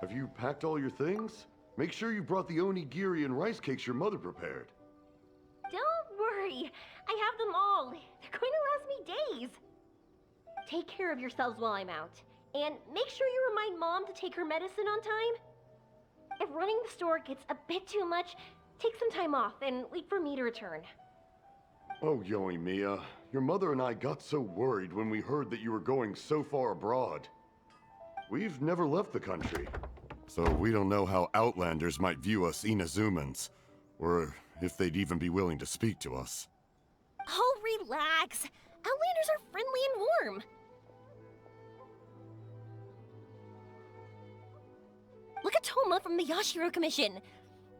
Have you packed all your things? Make sure you brought the onigiri and rice cakes your mother prepared. Don't worry, I have them all. They're going to last me days. Take care of yourselves while I'm out. And make sure you remind Mom to take her medicine on time. If running the store gets a bit too much, take some time off and wait for me to return. Oh, Yeimia, your mother and I got so worried when we heard that you were going so far abroad. We've never left the country, so we don't know how outlanders might view us Inazumans, or if they'd even be willing to speak to us. Oh, relax. Outlanders are friendly and warm. Look at Toma from the Yashiro Commission.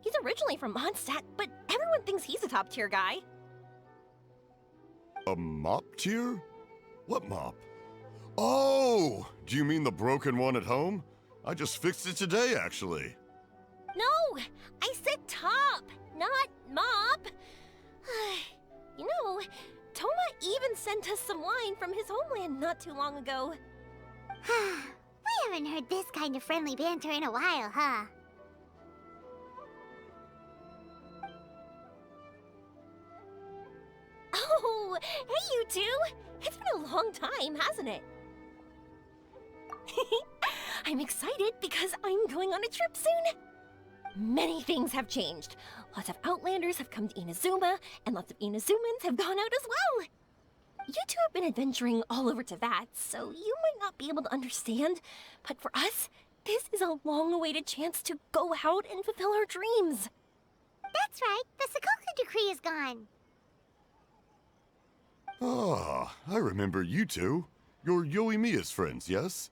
He's originally from Mondstadt, but everyone thinks he's a top-tier guy. A mop tier? What mop? Oh! Do you mean the broken one at home? I just fixed it today, actually. No! I said top, not mop. You know, Toma even sent us some wine from his homeland not too long ago. We haven't heard this kind of friendly banter in a while, huh? Oh, hey you two! It's been a long time, hasn't it? I'm excited because I'm going on a trip soon. Many things have changed. Lots of Outlanders have come to Inazuma, and lots of Inazumans have gone out as well. You two have been adventuring all over Teyvat, so you might not be able to understand, but for us, this is a long-awaited chance to go out and fulfill our dreams. That's right, the Sakoku decree is gone. Ah, I remember you two. You're Yoimiya's friends, yes?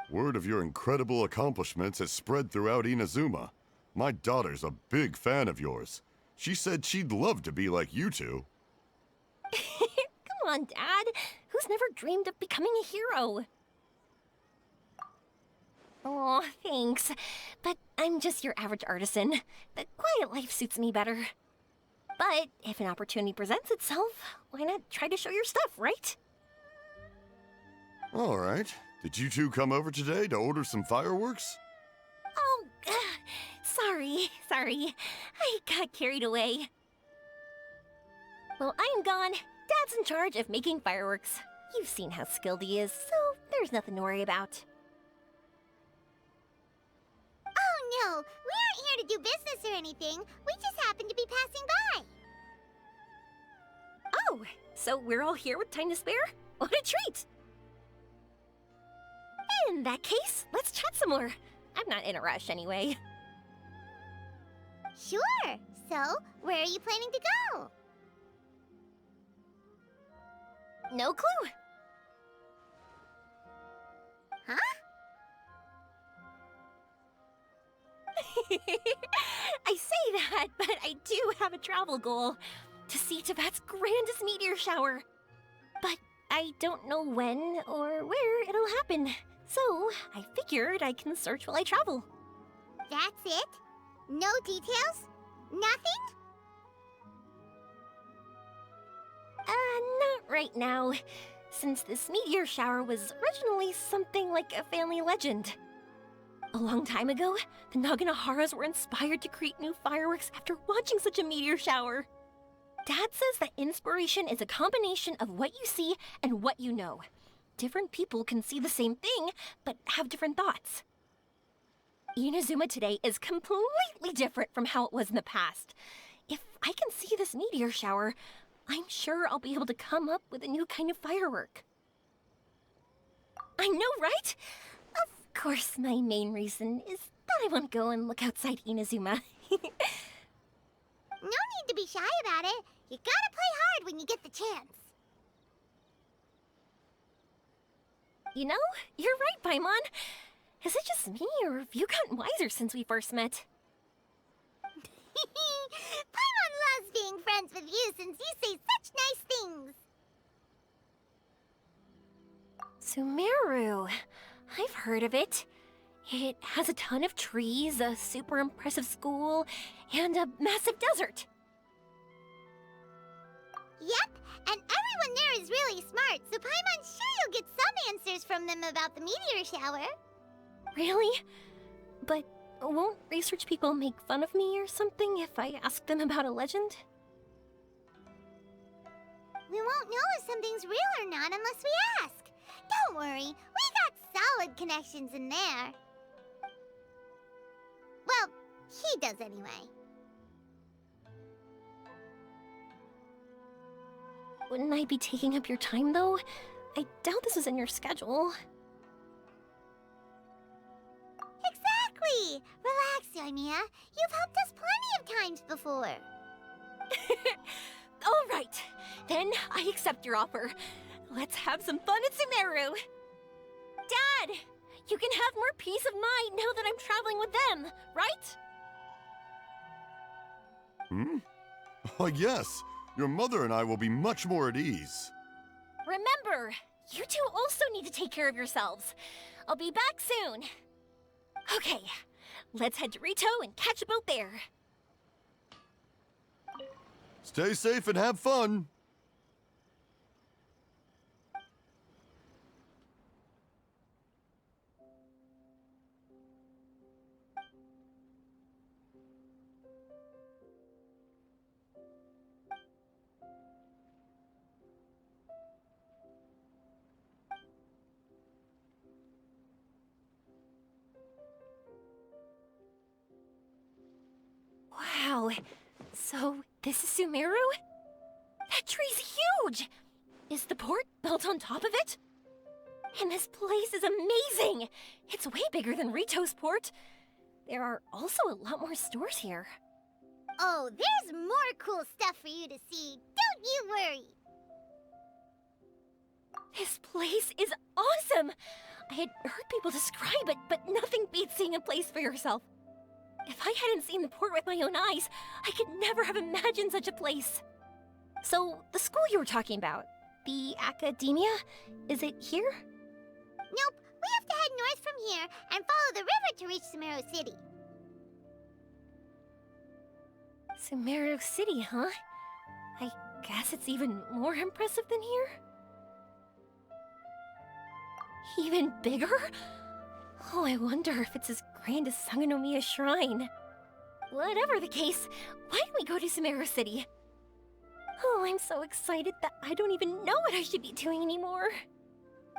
Word of your incredible accomplishments has spread throughout Inazuma. My daughter's a big fan of yours. She said she'd love to be like you two. Come on, Dad. Who's never dreamed of becoming a hero? Oh, thanks. But I'm just your average artisan. The quiet life suits me better. But if an opportunity presents itself, why not try to show your stuff, right? All right. Did you two come over today to order some fireworks? Oh, sorry. I got carried away. Well, I'm gone. Dad's in charge of making fireworks. You've seen how skilled he is, so there's nothing to worry about. Oh no, we aren't here to do business or anything. We just happen to be passing by. Oh, so we're all here with time to spare? What a treat! In that case, let's chat some more. I'm not in a rush anyway. Sure. So, where are you planning to go? No clue. Huh? I say that, but I do have a travel goal. To see Teyvat's grandest meteor shower. But I don't know when or where it'll happen. So, I figured I can search while I travel. That's it? No details? Nothing? Not right now. Since this meteor shower was originally something like a family legend. A long time ago, the Naganaharas were inspired to create new fireworks after watching such a meteor shower. Dad says that inspiration is a combination of what you see and what you know. Different people can see the same thing, but have different thoughts. Inazuma today is completely different from how it was in the past. If I can see this meteor shower, I'm sure I'll be able to come up with a new kind of firework. I know, right? Of course, my main reason is that I want to go and look outside Inazuma. No need to be shy about it. You gotta play hard when you get the chance. You know, you're right, Paimon. Is it just me, or have you gotten wiser since we first met? Paimon loves being friends with you since you say such nice things. Sumeru. I've heard of it. It has a ton of trees, a super impressive school, and a massive desert. Yep, and everyone there is really smart, so Paimon's sure you'll get some answers from them about the meteor shower. Really? But won't research people make fun of me or something if I ask them about a legend? We won't know if something's real or not unless we ask. Don't worry, we got solid connections in there. Well, he does anyway. Wouldn't I be taking up your time, though? I doubt this is in your schedule. Exactly! Relax, Yeimia. You've helped us plenty of times before. All right, then I accept your offer. Let's have some fun at Sumeru. Dad, you can have more peace of mind now that I'm traveling with them, right? Hmm? Oh, yes. Your mother and I will be much more at ease. Remember, you two also need to take care of yourselves. I'll be back soon. Okay, let's head to Rito and catch a boat there. Stay safe and have fun. Wow, so this is Sumeru? That tree's huge! Is the port built on top of it? And this place is amazing! It's way bigger than Rito's port. There are also a lot more stores here. Oh, there's more cool stuff for you to see. Don't you worry. This place is awesome! I had heard people describe it, but nothing beats seeing a place for yourself. If I hadn't seen the port with my own eyes, I could never have imagined such a place. So, the school you were talking about, the academia, is it here? Nope, we have to head north from here and follow the river to reach Sumeru City. Sumeru City, huh? I guess it's even more impressive than here? Even bigger? Oh, I wonder if it's as grand as Sangonomiya Shrine. Whatever the case, why don't we go to Sumeru City? Oh, I'm so excited that I don't even know what I should be doing anymore.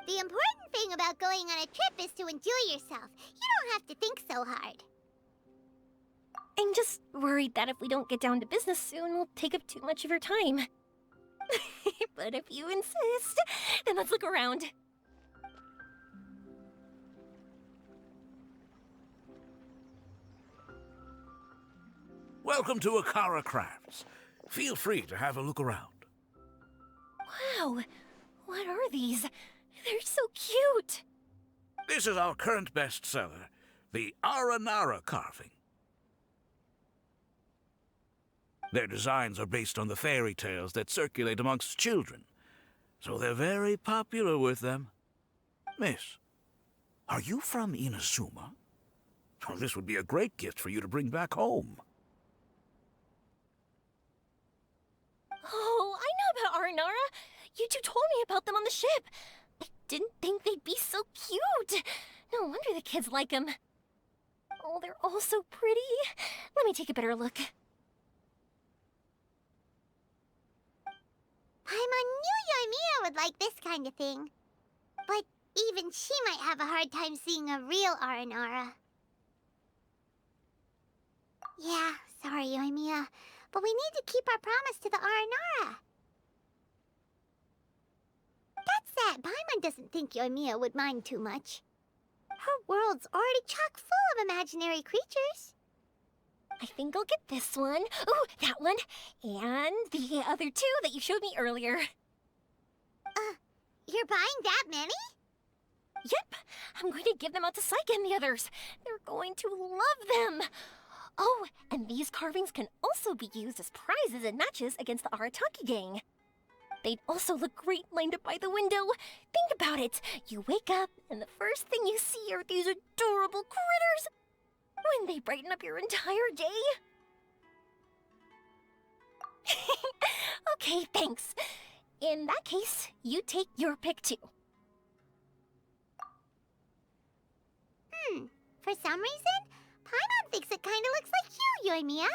The important thing about going on a trip is to enjoy yourself. You don't have to think so hard. I'm just worried that if we don't get down to business soon, we'll take up too much of your time. But if you insist, then let's look around. Welcome to Akara Crafts. Feel free to have a look around. Wow, what are these? They're so cute. This is our current bestseller, the Aranara carving. Their designs are based on the fairy tales that circulate amongst children, so they're very popular with them. Miss, are you from Inazuma? Well, this would be a great gift for you to bring back home. Oh, I know about Aranara. You two told me about them on the ship. I didn't think they'd be so cute. No wonder the kids like them. Oh, they're all so pretty. Let me take a better look. Paimon knew Yeimia would like this kind of thing. But even she might have a hard time seeing a real Aranara. Yeah, sorry, Yeimia, but we need to keep our promise to the Aranara. That said, Paimon doesn't think Yeimia would mind too much. Her world's already chock full of imaginary creatures. I think I'll get this one. Ooh, that one. And the other two that you showed me earlier. You're buying that many? Yep, I'm going to give them out to Saika and the others. They're going to love them. Oh, and these carvings can also be used as prizes in matches against the Arataki gang. They'd also look great lined up by the window. Think about it. You wake up, and the first thing you see are these adorable critters. Wouldn't they brighten up your entire day? Okay, thanks. In that case, you take your pick too. For some reason, kinda looks like you, Yoimiya.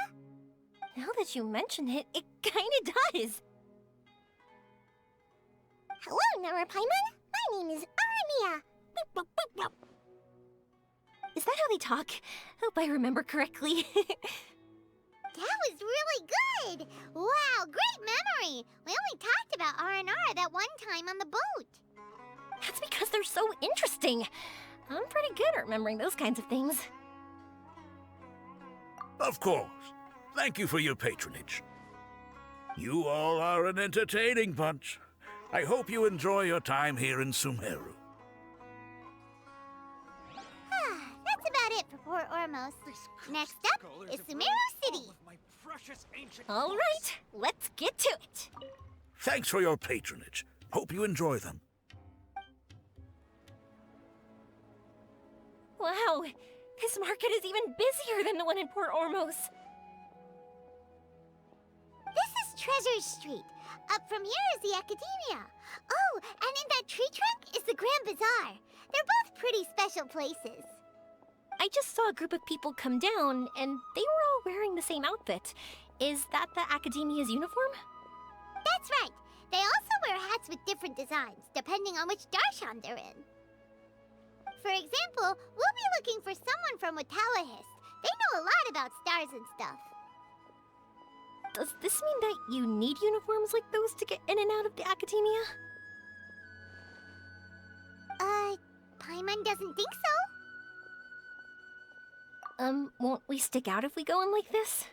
Now that you mention it, it kinda does. Hello, Nara Paimon. My name is Armia. Is that how they talk? Hope I remember correctly. That was really good! Wow, great memory! We only talked about R&R that one time on the boat. That's because they're so interesting. I'm pretty good at remembering those kinds of things. Of course. Thank you for your patronage. You all are an entertaining bunch. I hope you enjoy your time here in Sumeru. That's about it for Port Ormos. Next up is Sumeru City. All right, let's get to it. Thanks for your patronage. Hope you enjoy them. Wow, this market is even busier than the one in Port Ormos. This is Treasure Street. Up from here is the Academia. Oh, and in that tree trunk is the Grand Bazaar. They're both pretty special places. I just saw a group of people come down, and they were all wearing the same outfit. Is that the Academia's uniform? That's right. They also wear hats with different designs, depending on which darshan they're in. For example, we'll be looking for someone from Watawahist. They know a lot about stars and stuff. Does this mean that you need uniforms like those to get in and out of the Academia? Paimon doesn't think so. Won't we stick out if we go in like this?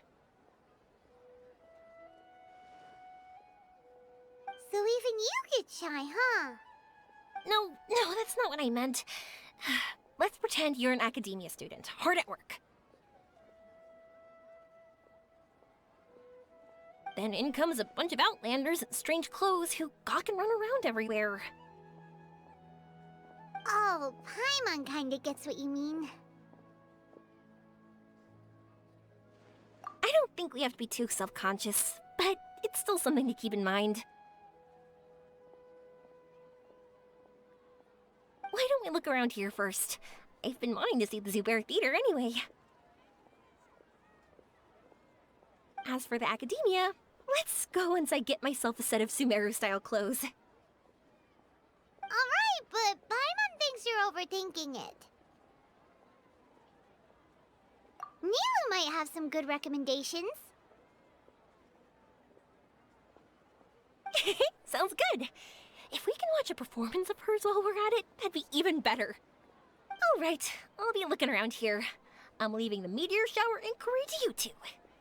So even you get shy, huh? No, that's not what I meant. Let's pretend you're an Academia student, hard at work. Then in comes a bunch of Outlanders in strange clothes who gawk and run around everywhere. Oh, Paimon kinda gets what you mean. I don't think we have to be too self-conscious, but it's still something to keep in mind. Why don't we look around here first? I've been wanting to see the Zubair Theater anyway. As for the Academia, let's go once I get myself a set of Sumeru-style clothes. Alright, but Paimon thinks you're overthinking it. Nilu might have some good recommendations. Sounds good. If we can watch a performance of hers while we're at it, that'd be even better. All right, I'll be looking around here. I'm leaving the meteor shower inquiry to you two.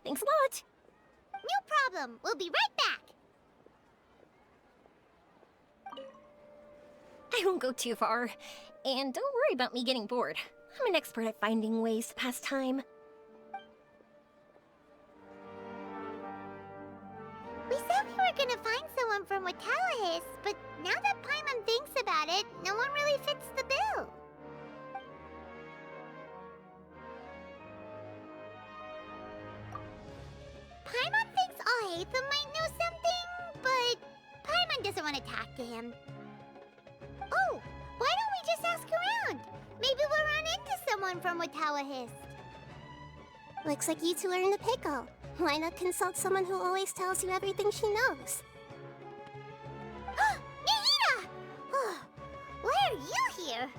Thanks a lot. No problem. We'll be right back. I won't go too far. And don't worry about me getting bored. I'm an expert at finding ways to pass time. We said we were gonna find someone from Watawahist, but now that Paimon thinks about it, no one really fits the bill. Paimon thinks Alhaitham might know something, but Paimon doesn't want to talk to him. Oh, why don't we just ask around? Maybe we'll run into someone from Watawahist. Looks like you two are in a pickle. Why not consult someone who always tells you everything she knows? Nihira! Oh, why are you here?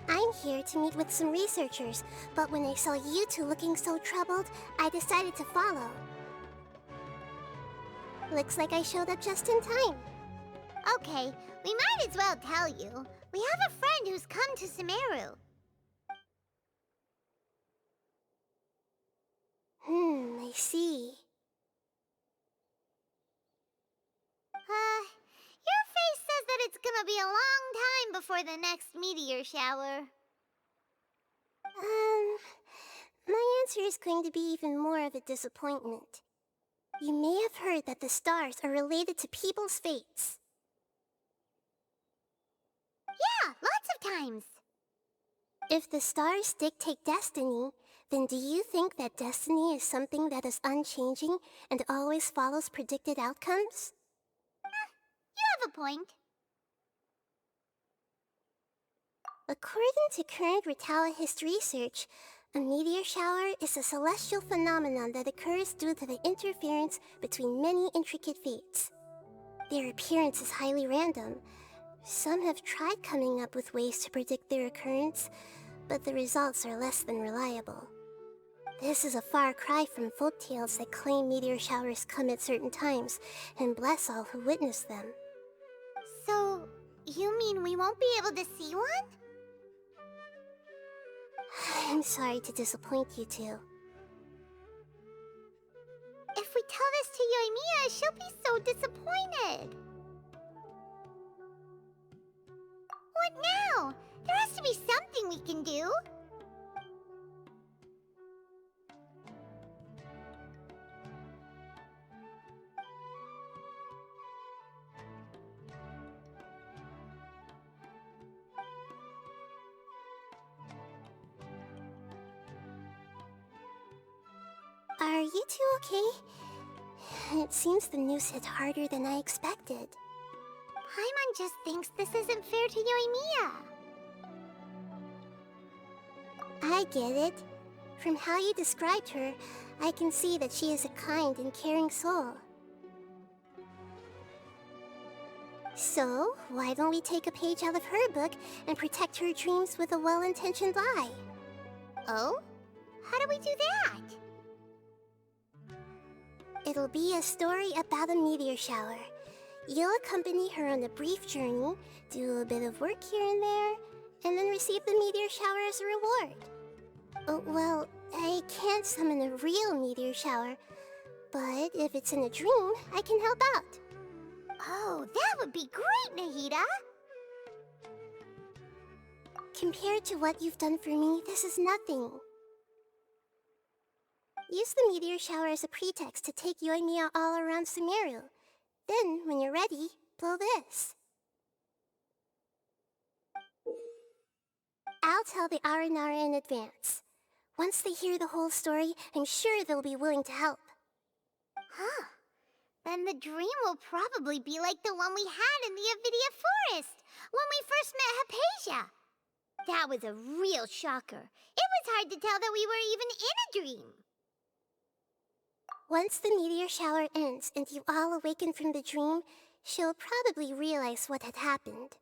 I'm here to meet with some researchers, but when I saw you two looking so troubled, I decided to follow. Looks like I showed up just in time. Okay, we might as well tell you. We have a friend who's come to Sumeru. I see. Your face says that it's gonna be a long time before the next meteor shower. My answer is going to be even more of a disappointment. You may have heard that the stars are related to people's fates. Yeah, lots of times. If the stars dictate destiny, then do you think that destiny is something that is unchanging and always follows predicted outcomes? You have a point. According to current Watawahist research, A meteor shower is a celestial phenomenon that occurs due to the interference between many intricate fates. Their appearance is highly random. Some have tried coming up with ways to predict their occurrence, but the results are less than reliable. This is a far cry from folktales that claim meteor showers come at certain times and bless all who witness them. So, you mean we won't be able to see one? I'm sorry to disappoint you two. If we tell this to Yeimia, she'll be so disappointed. What now? There has to be something we can do. Are you two okay? It seems the news hit harder than I expected. Paimon just thinks this isn't fair to Yeimia. I get it. From how you described her, I can see that she is a kind and caring soul. So, why don't we take a page out of her book and protect her dreams with a well-intentioned lie? Oh? How do we do that? It'll be a story about a meteor shower. You'll accompany her on a brief journey, do a bit of work here and there, and then receive the meteor shower as a reward. Oh, well, I can't summon a real meteor shower, but if it's in a dream, I can help out. Oh, that would be great, Nahida! Compared to what you've done for me, this is nothing. Use the meteor shower as a pretext to take Yeimia all around Sumeru. Then, when you're ready, blow this. I'll tell the Aranara in advance. Once they hear the whole story, I'm sure they'll be willing to help. Huh. Then the dream will probably be like the one we had in the Avidia Forest, when we first met Hypatia. That was a real shocker. It was hard to tell that we were even in a dream. Once the meteor shower ends and you all awaken from the dream, she'll probably realize what had happened.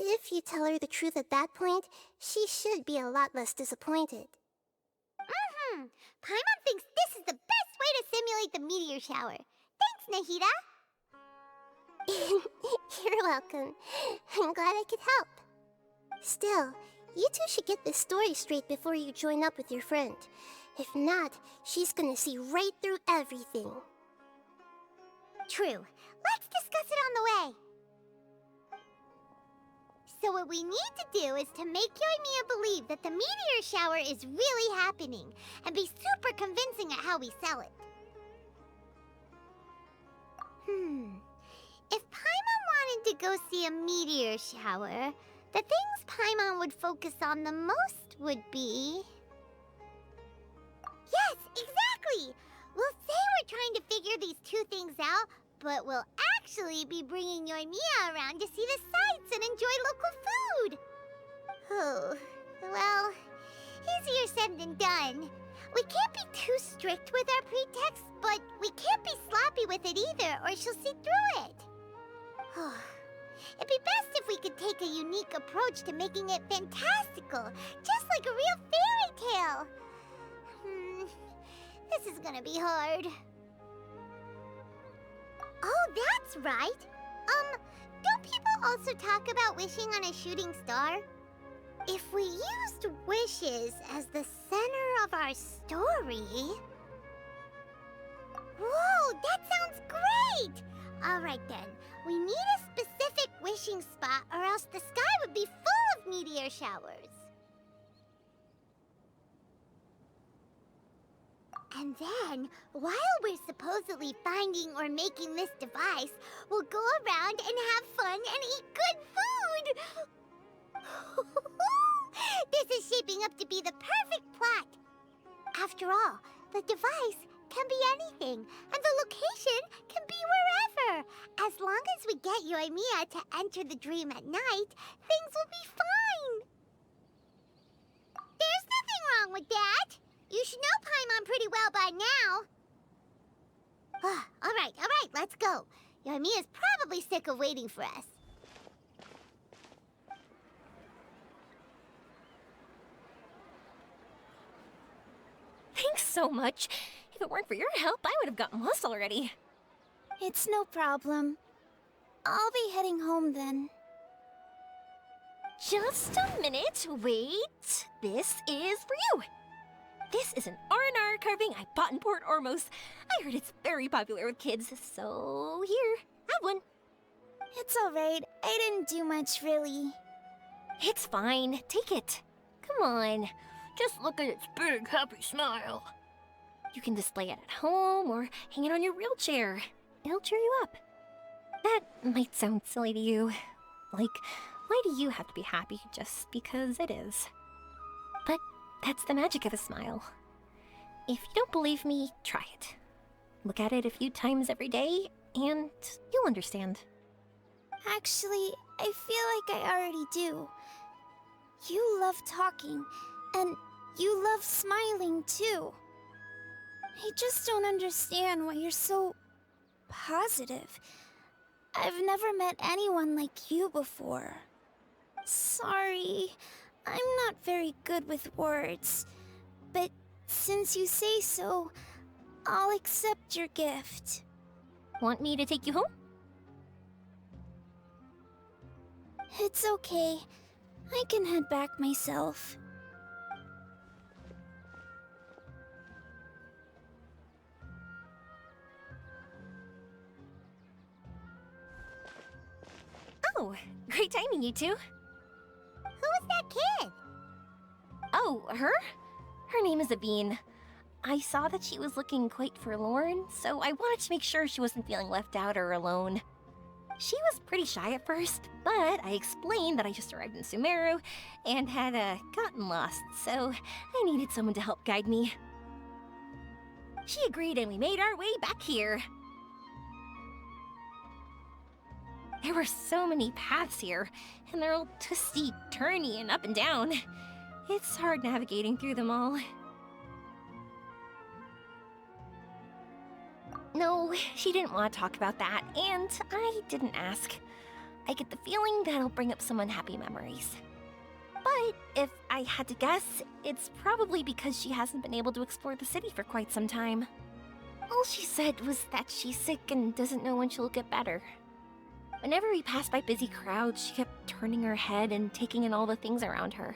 If you tell her the truth at that point, she should be a lot less disappointed. Paimon thinks this is the best way to simulate the meteor shower. Thanks, Nahida. You're welcome. I'm glad I could help. Still, you two should get this story straight before you join up with your friend. If not, she's gonna see right through everything. True. Let's discuss it on the way. So what we need to do is to make Yeimia believe that the meteor shower is really happening, and be super convincing at how we sell it. If Paimon wanted to go see a meteor shower, the things Paimon would focus on the most would be... Yes, exactly! We'll say we're trying to figure these two things out, but we'll actually be bringing Yeimia around to see the sights and enjoy local food! Oh, well, easier said than done. We can't be too strict with our pretexts, but we can't be sloppy with it either, or she'll see through it. It'd be best if we could take a unique approach to making it fantastical, just like a real fairy tale. This is gonna be hard. Oh, that's right. Don't people also talk about wishing on a shooting star? If we used wishes as the center of our story... Whoa, that sounds great! Alright then, we need a specific wishing spot or else the sky would be full of meteor showers. And then, while we're supposedly finding or making this device, we'll go around and have fun and eat good food! This is shaping up to be the perfect plot. After all, the device can be anything, and the location can be wherever. As long as we get Yeimia to enter the dream at night, things will be fine. There's nothing wrong with that. by now. All right, let's go. Yeimia's probably sick of waiting for us. Thanks so much. If it weren't for your help, I would have gotten lost already. It's no problem. I'll be heading home then. Just a minute, wait. This is for you. This is an R&R carving I bought in Port Ormos. I heard it's very popular with kids, so here, have one. It's alright. I didn't do much, really. It's fine, take it. Come on, just look at its big, happy smile. You can display it at home or hang it on your wheelchair. It'll cheer you up. That might sound silly to you. Like, why do you have to be happy just because it is? But that's the magic of a smile. If you don't believe me, try it. Look at it a few times every day, and you'll understand. Actually, I feel like I already do. You love talking, and you love smiling too. I just don't understand why you're so positive. I've never met anyone like you before. Sorry, I'm not very good with words. But since you say so, I'll accept your gift. Want me to take you home? It's okay. I can head back myself. Oh, great timing, you two. Who was that kid? Oh, her? Her name is Abine. I saw that she was looking quite forlorn, so I wanted to make sure she wasn't feeling left out or alone. She was pretty shy at first, but I explained that I just arrived in Sumeru and had gotten lost, so I needed someone to help guide me. She agreed and we made our way back here. There were so many paths here, and they're all twisty, turny, and up and down. It's hard navigating through them all. No, she didn't want to talk about that, and I didn't ask. I get the feeling that'll bring up some unhappy memories. But if I had to guess, it's probably because she hasn't been able to explore the city for quite some time. All she said was that she's sick and doesn't know when she'll get better. Whenever we passed by busy crowds, she kept turning her head and taking in all the things around her.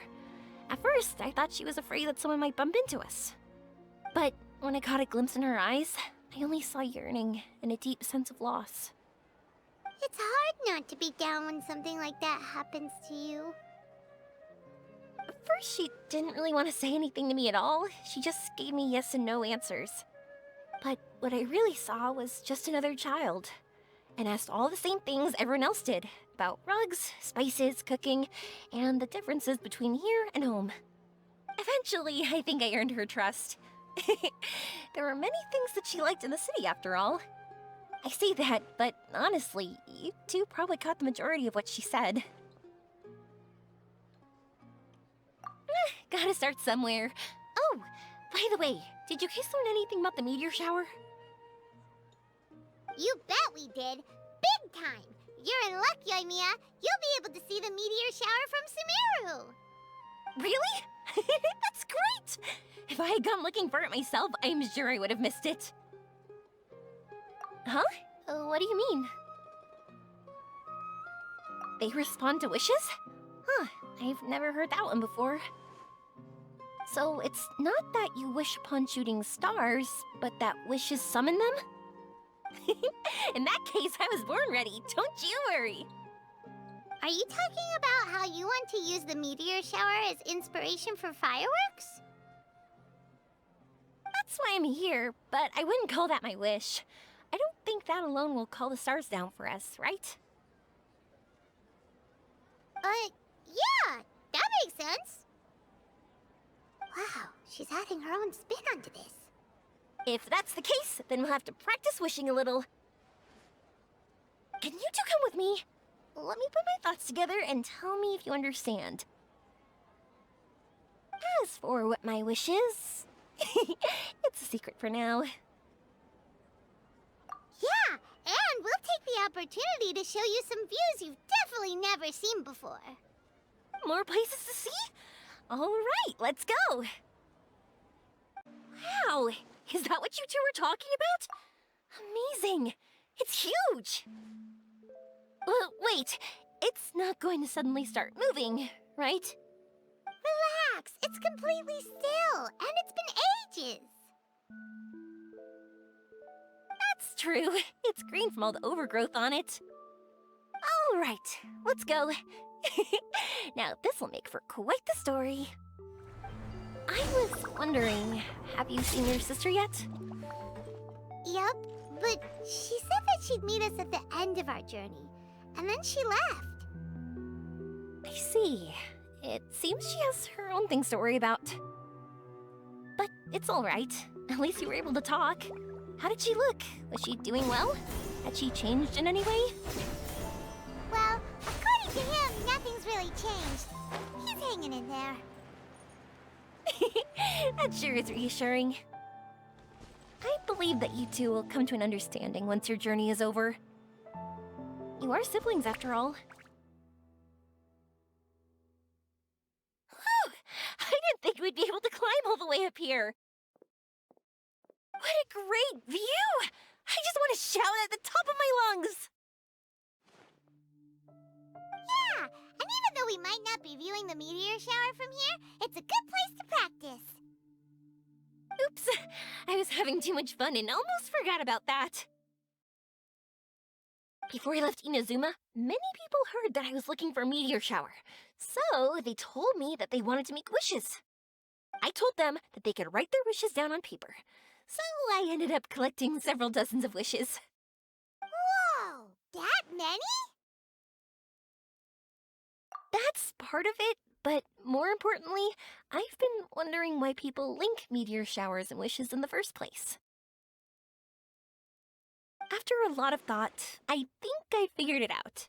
At first, I thought she was afraid that someone might bump into us. But when I caught a glimpse in her eyes, I only saw yearning and a deep sense of loss. It's hard not to be down when something like that happens to you. At first, she didn't really want to say anything to me at all. She just gave me yes and no answers. But what I really saw was just another child, and asked all the same things everyone else did about rugs, spices, cooking, and the differences between here and home. Eventually, I think I earned her trust. There were many things that she liked in the city, after all. I say that, but honestly, you two probably caught the majority of what she said. Gotta start somewhere. Oh, by the way, did you guys learn anything about the meteor shower? You bet we did. Big time. You're in luck, Yeimia. You'll be able to see the meteor shower from Sumeru. Really? That's great! If I had gone looking for it myself, I'm sure I would have missed it. Huh? What do you mean? They respond to wishes? Huh, I've never heard that one before. So it's not that you wish upon shooting stars, but that wishes summon them? In that case, I was born ready. Don't you worry. Are you talking about how you want to use the meteor shower as inspiration for fireworks? That's why I'm here, but I wouldn't call that my wish. I don't think that alone will call the stars down for us, right? Yeah, that makes sense. Wow, she's adding her own spin onto this. If that's the case, then we'll have to practice wishing a little. Can you two come with me? Let me put my thoughts together and tell me if you understand. As for what my wish is, It's a secret for now. Yeah, and we'll take the opportunity to show you some views you've definitely never seen before. More places to see? All right, let's go. Wow, is that what you two were talking about? Amazing. It's huge. Wait, it's not going to suddenly start moving, right? Relax, it's completely still, and it's been ages. That's true. It's green from all the overgrowth on it. All right, let's go. Now, this will make for quite the story. I was wondering, have you seen your sister yet? Yup, but she said that she'd meet us at the end of our journey, and then she left. I see. It seems she has her own things to worry about. But it's all right. At least you were able to talk. How did she look? Was she doing well? Had she changed in any way? Well, according to him, nothing's really changed. He's hanging in there. That sure is reassuring. I believe that you two will come to an understanding once your journey is over. You are siblings, after all. Whew! I didn't think we'd be able to climb all the way up here. What a great view! I just want to shout at the top of my lungs! Yeah, and even though we might not be viewing the meteor shower from here, it's a good place to practice. Oops, I was having too much fun and almost forgot about that. Before I left Inazuma, many people heard that I was looking for a meteor shower, so they told me that they wanted to make wishes. I told them that they could write their wishes down on paper, so I ended up collecting several dozens of wishes. Whoa, that many? That's part of it, but more importantly, I've been wondering why people link meteor showers and wishes in the first place. After a lot of thought, I think I figured it out.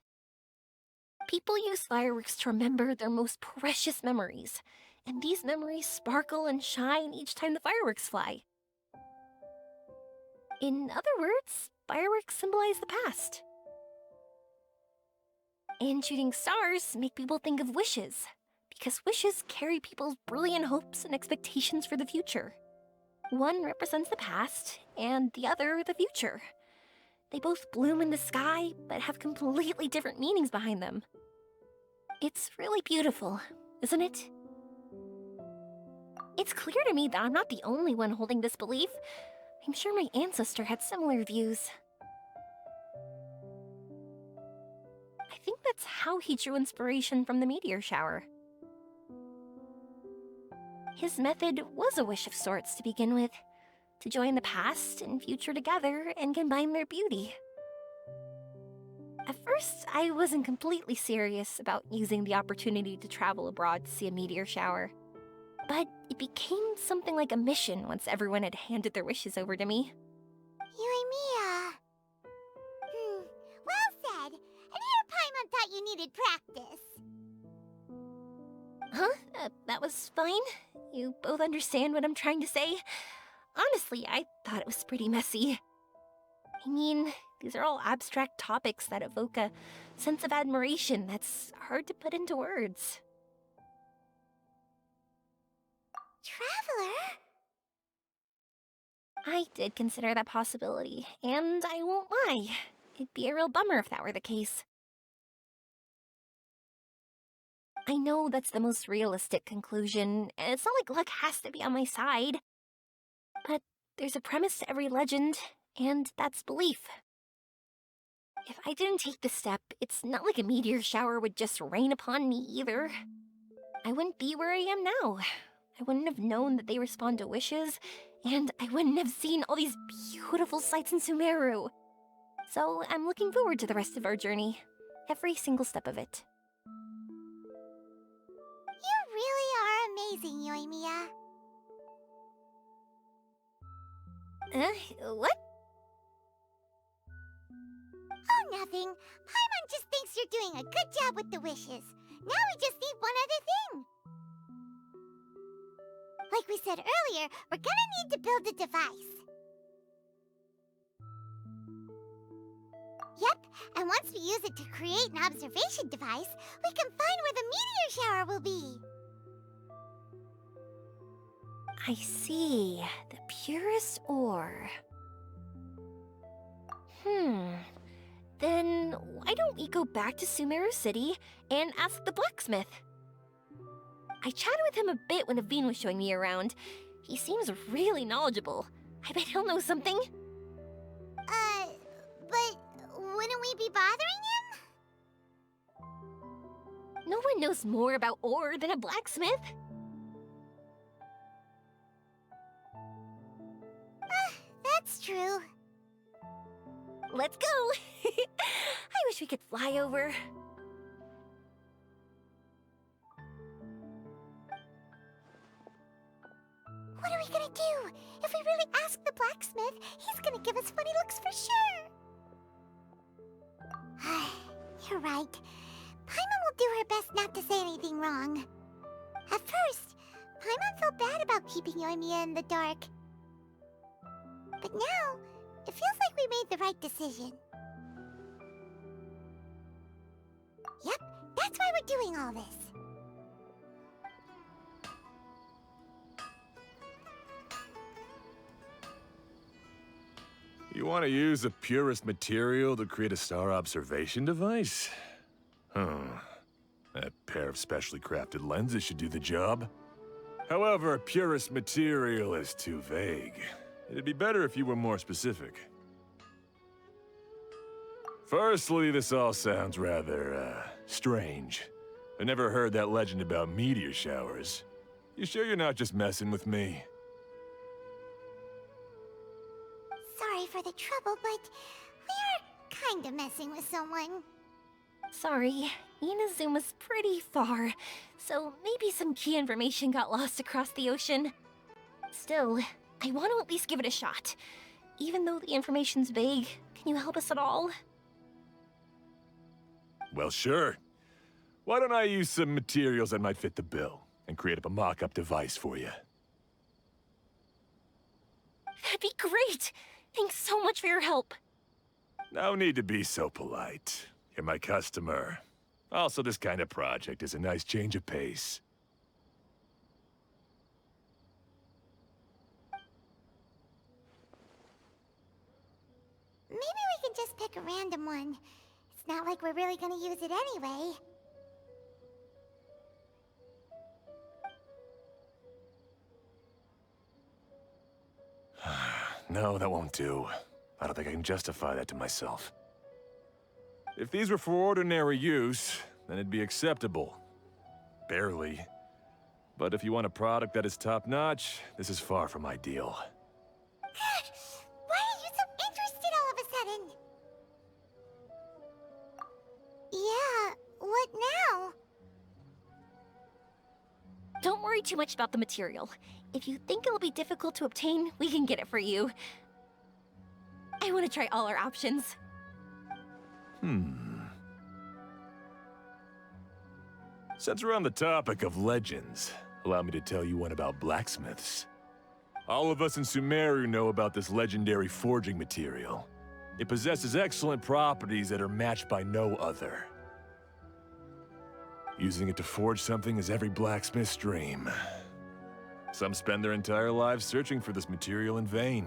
People use fireworks to remember their most precious memories, and these memories sparkle and shine each time the fireworks fly. In other words, fireworks symbolize the past. And shooting stars make people think of wishes, because wishes carry people's brilliant hopes and expectations for the future. One represents the past, and the other the future. They both bloom in the sky, but have completely different meanings behind them. It's really beautiful, isn't it? It's clear to me that I'm not the only one holding this belief. I'm sure my ancestor had similar views. I think that's how he drew inspiration from the meteor shower. His method was a wish of sorts to begin with, to join the past and future together and combine their beauty. At first, I wasn't completely serious about using the opportunity to travel abroad to see a meteor shower. But it became something like a mission once everyone had handed their wishes over to me. Yeimia. Well said. And here Paimon thought you needed practice. Huh? That was fine? You both understand what I'm trying to say? Honestly, I thought it was pretty messy. I mean, these are all abstract topics that evoke a sense of admiration that's hard to put into words. Traveler? I did consider that possibility, and I won't lie. It'd be a real bummer if that were the case. I know that's the most realistic conclusion, and it's not like luck has to be on my side. But there's a premise to every legend, and that's belief. If I didn't take the step, it's not like a meteor shower would just rain upon me either. I wouldn't be where I am now. I wouldn't have known that they respond to wishes, and I wouldn't have seen all these beautiful sights in Sumeru. So I'm looking forward to the rest of our journey, every single step of it. You really are amazing, Yeimia. What? Oh, nothing. Paimon just thinks you're doing a good job with the wishes. Now we just need one other thing. Like we said earlier, we're gonna need to build a device. Yep, and once we use it to create an observation device, we can find where the meteor shower will be. I see. The purest ore. Then why don't we go back to Sumeru City and ask the blacksmith? I chatted with him a bit when Aveen was showing me around. He seems really knowledgeable. I bet he'll know something. But wouldn't we be bothering him? No one knows more about ore than a blacksmith. That's true. Let's go! I wish we could fly over. What are we gonna do? If we really ask the blacksmith, he's gonna give us funny looks for sure. You're right. Paimon will do her best not to say anything wrong. At first, Paimon felt bad about keeping Yoimiya in the dark. But now, it feels like we made the right decision. Yep, that's why we're doing all this. You want to use the purest material to create a star observation device? That pair of specially crafted lenses should do the job. However, purest material is too vague. It'd be better if you were more specific. Firstly, this all sounds rather, strange. I never heard that legend about meteor showers. You sure you're not just messing with me? Sorry for the trouble, but we are kinda messing with someone. Sorry, Inazuma's pretty far, so maybe some key information got lost across the ocean. Still, I want to at least give it a shot. Even though the information's vague, can you help us at all? Well, sure. Why don't I use some materials that might fit the bill and create up a mock-up device for you? That'd be great! Thanks so much for your help. No need to be so polite. You're my customer. Also, this kind of project is a nice change of pace. Maybe we can just pick a random one. It's not like we're really gonna use it anyway. No, that won't do. I don't think I can justify that to myself. If these were for ordinary use, then it'd be acceptable. Barely. But if you want a product that is top-notch, this is far from ideal. Why are you so interested all of a sudden? Yeah, what now? Don't worry too much about the material. If you think it'll be difficult to obtain, we can get it for you. I want to try all our options. Since we're on the topic of legends, allow me to tell you one about blacksmiths. All of us in Sumeru know about this legendary forging material. It possesses excellent properties that are matched by no other. Using it to forge something is every blacksmith's dream. Some spend their entire lives searching for this material in vain,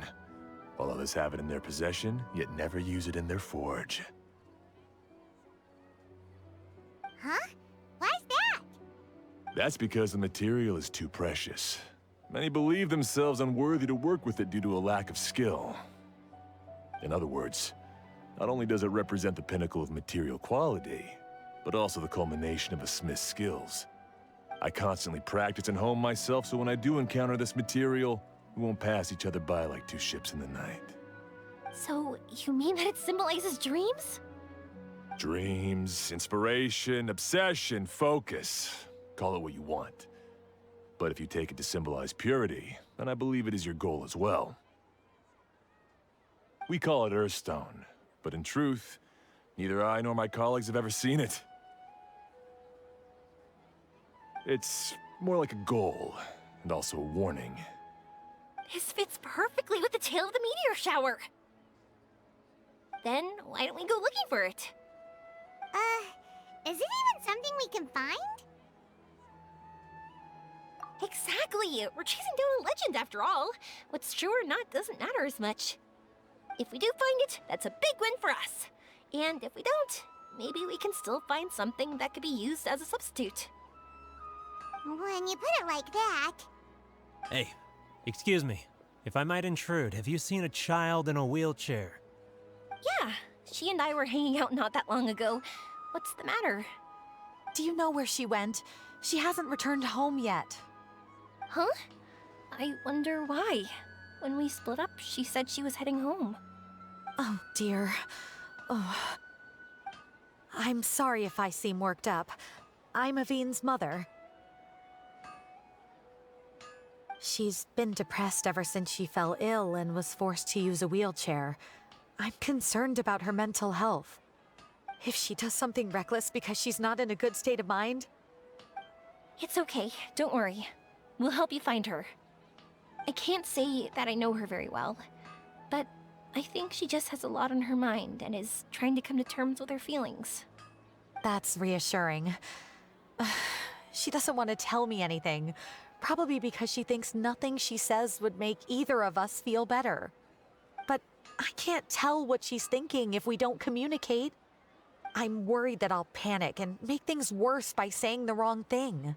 while others have it in their possession, yet never use it in their forge. Huh? Why's that? That's because the material is too precious. Many believe themselves unworthy to work with it due to a lack of skill. In other words, not only does it represent the pinnacle of material quality, but also the culmination of a smith's skills. I constantly practice and hone myself, so when I do encounter this material, we won't pass each other by like two ships in the night. So, you mean that it symbolizes dreams? Dreams, inspiration, obsession, focus. Call it what you want. But if you take it to symbolize purity, then I believe it is your goal as well. We call it Earthstone, but in truth, neither I nor my colleagues have ever seen it. It's more like a goal, and also a warning. This fits perfectly with the tale of the meteor shower. Then why don't we go looking for it? Is it even something we can find? Exactly! We're chasing down a legend after all. What's true or not doesn't matter as much. If we do find it, that's a big win for us. And if we don't, maybe we can still find something that could be used as a substitute. When you put it like that... Hey, excuse me. If I might intrude, have you seen a child in a wheelchair? Yeah, she and I were hanging out not that long ago. What's the matter? Do you know where she went? She hasn't returned home yet. Huh? I wonder why. When we split up, she said she was heading home. Oh, dear. Oh. I'm sorry if I seem worked up. I'm Avine's mother. She's been depressed ever since she fell ill and was forced to use a wheelchair. I'm concerned about her mental health. If she does something reckless because she's not in a good state of mind... It's okay, don't worry. We'll help you find her. I can't say that I know her very well, but I think she just has a lot on her mind and is trying to come to terms with her feelings. That's reassuring. She doesn't want to tell me anything, probably because she thinks nothing she says would make either of us feel better. But I can't tell what she's thinking if we don't communicate. I'm worried that I'll panic and make things worse by saying the wrong thing.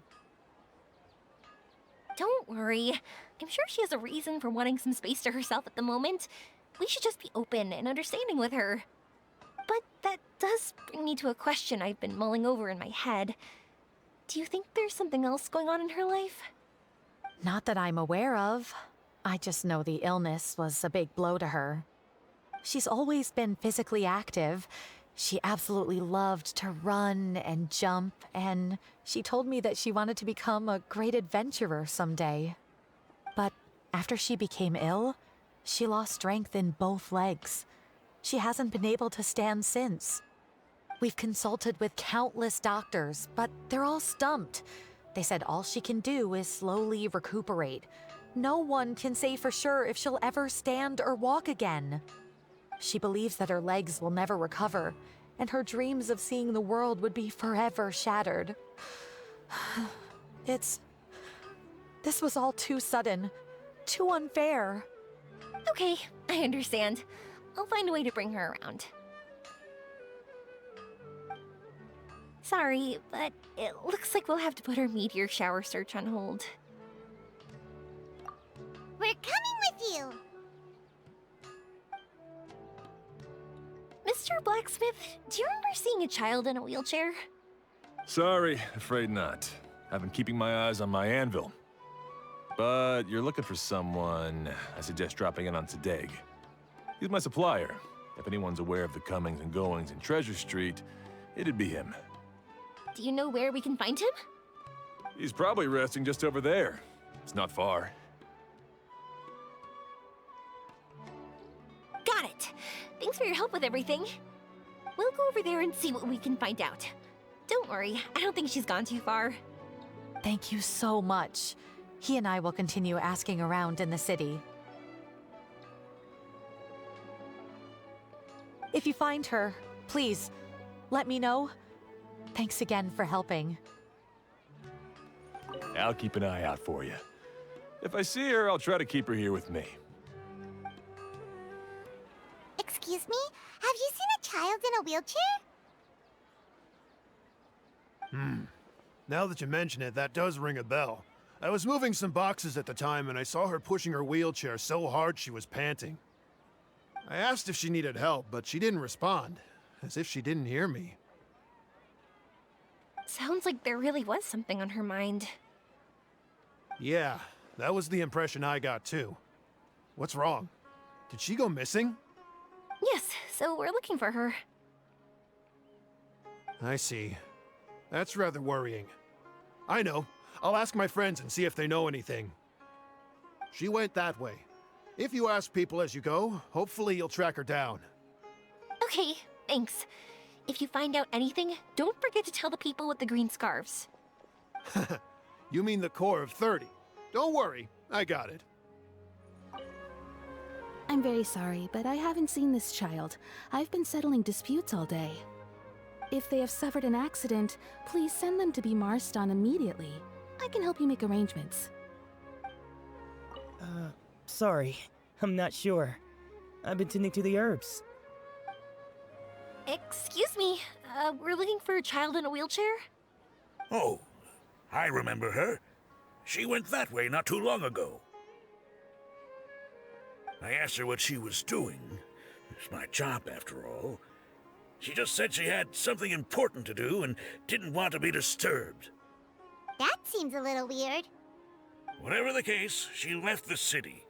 Don't worry. I'm sure she has a reason for wanting some space to herself at the moment. We should just be open and understanding with her. But that does bring me to a question I've been mulling over in my head. Do you think there's something else going on in her life? Not that I'm aware of. I just know the illness was a big blow to her. She's always been physically active. She absolutely loved to run and jump, and she told me that she wanted to become a great adventurer someday. But after she became ill, she lost strength in both legs. She hasn't been able to stand since. We've consulted with countless doctors, but they're all stumped. They said all she can do is slowly recuperate. No one can say for sure if she'll ever stand or walk again. She believes that her legs will never recover, and her dreams of seeing the world would be forever shattered. This was all too sudden, too unfair. Okay, I understand. I'll find a way to bring her around. Sorry, but it looks like we'll have to put our meteor shower search on hold. We're coming with you! Mr. Blacksmith, do you remember seeing a child in a wheelchair? Sorry, afraid not. I've been keeping my eyes on my anvil. But you're looking for someone, I suggest dropping in on Sadeg. He's my supplier. If anyone's aware of the comings and goings in Treasure Street, it'd be him. Do you know where we can find him? He's probably resting just over there. It's not far. Got it! Thanks for your help with everything. We'll go over there and see what we can find out. Don't worry, I don't think she's gone too far. Thank you so much. He and I will continue asking around in the city. If you find her, please, let me know. Thanks again for helping. I'll keep an eye out for you. If I see her, I'll try to keep her here with me. Excuse me? Have you seen a child in a wheelchair? Now that you mention it, that does ring a bell. I was moving some boxes at the time and I saw her pushing her wheelchair so hard she was panting. I asked if she needed help, but she didn't respond, as if she didn't hear me. Sounds like there really was something on her mind. Yeah, that was the impression I got too. What's wrong? Did she go missing? Yes, so we're looking for her. I see. That's rather worrying. I know. I'll ask my friends and see if they know anything. She went that way. If you ask people as you go, hopefully you'll track her down. Okay, thanks. If you find out anything, don't forget to tell the people with the green scarves. You mean the core of 30. Don't worry, I got it. I'm very sorry, but I haven't seen this child. I've been settling disputes all day. If they have suffered an accident, please send them to be Marston immediately. I can help you make arrangements. Sorry. I'm not sure. I've been tending to the herbs. Excuse me, we're looking for a child in a wheelchair? Oh, I remember her. She went that way not too long ago. I asked her what she was doing. It's my job, after all. She just said she had something important to do and didn't want to be disturbed. That seems a little weird. Whatever the case, she left the city.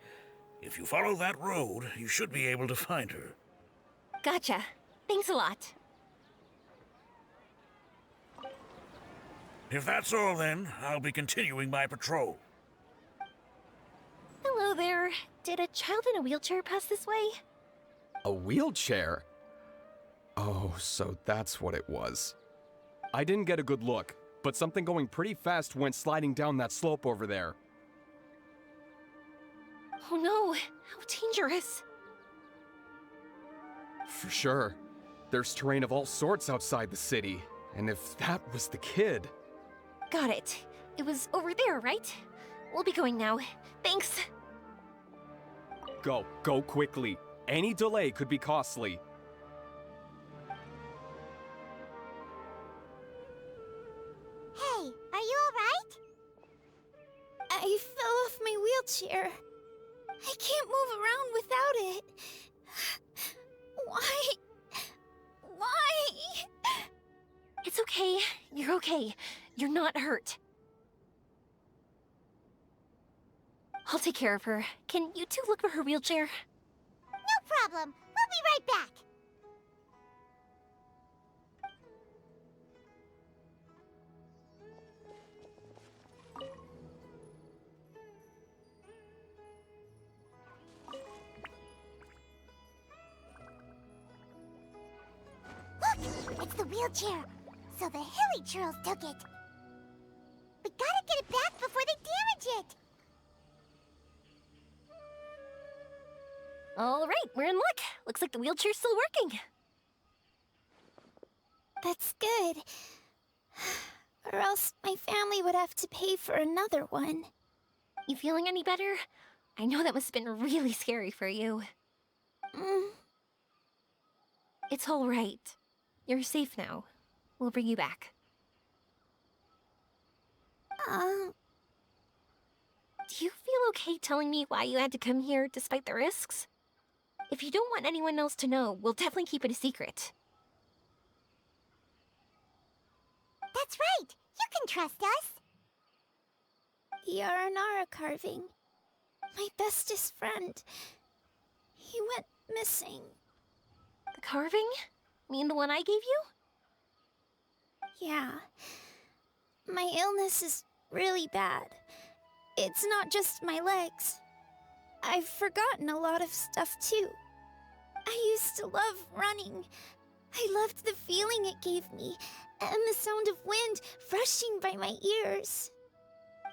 If you follow that road, you should be able to find her. Gotcha. Thanks a lot. If that's all, then, I'll be continuing my patrol. Hello there. Did a child in a wheelchair pass this way? A wheelchair? Oh, so that's what it was. I didn't get a good look, but something going pretty fast went sliding down that slope over there. Oh no, how dangerous. For sure. There's terrain of all sorts outside the city, and if that was the kid... Got it. It was over there, right? We'll be going now. Thanks. Go quickly. Any delay could be costly. Hey, are you alright? I fell off my wheelchair. I can't move around without it. Why? Why? It's okay. You're okay. You're not hurt. I'll take care of her. Can you two look for her wheelchair? No problem. We'll be right back. Look! It's the wheelchair. So the hilly churls took it. We gotta get it back before they damage it. All right, we're in luck. Looks like the wheelchair's still working. That's good. Or else my family would have to pay for another one. You feeling any better? I know that must have been really scary for you. It's all right. You're safe now. We'll bring you back. Do you feel okay telling me why you had to come here despite the risks? If you don't want anyone else to know, we'll definitely keep it a secret. That's right. You can trust us. The Aranara carving. My bestest friend. He went missing. The carving? Mean the one I gave you? Yeah. My illness is really bad. It's not just my legs. I've forgotten a lot of stuff too. I used to love running. I loved the feeling it gave me, and the sound of wind rushing by my ears.